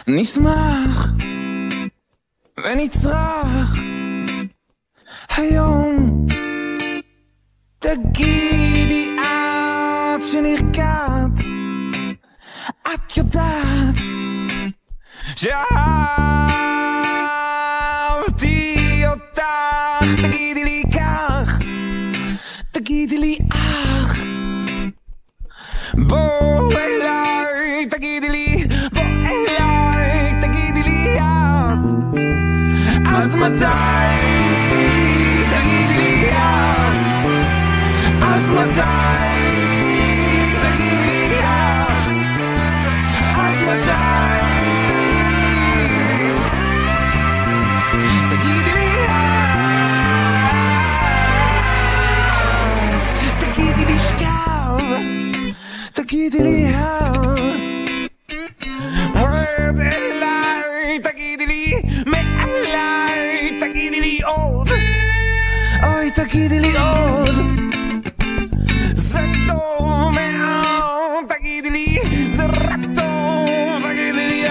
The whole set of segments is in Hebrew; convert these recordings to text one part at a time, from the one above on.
נשמח ונצרח היום. תגידי את שנרגעת, את יודעת שאהבתי אותך. תגידי לי כך, תגידי לי אח, בוא אליי, תגידי לי בוא אליי, תגידי לי את, עד מתי? תגידי לי עד מתי? תגידי לי עד מתי? תגידי לי תגידי לי שכב, תגידי לי רד אליי, תגידי לי מעליי, תגידי לי עוד, אוי תגידי לי עוד, זה טוב מאוד, תגידי לי זה רק טוב, תגידי לי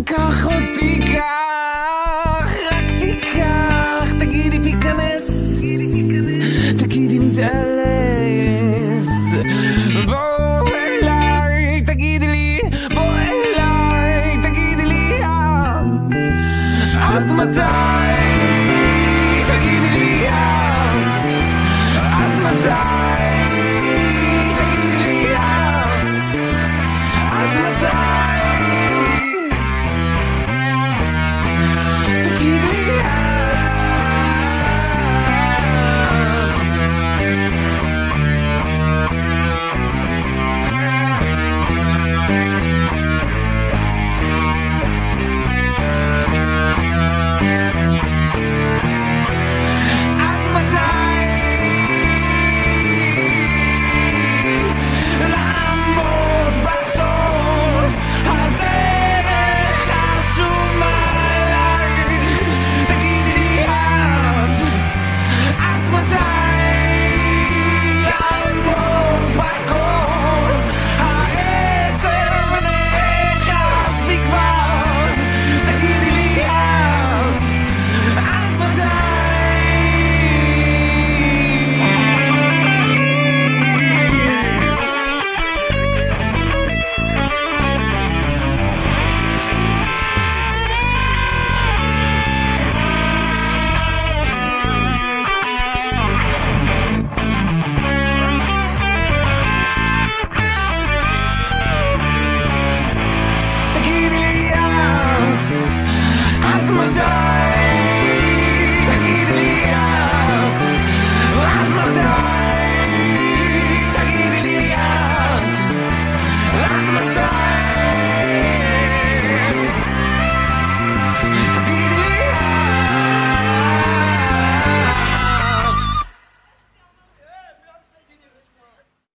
קח אותי קח, רק תיקח, תגידי תיכנס, תגידי לי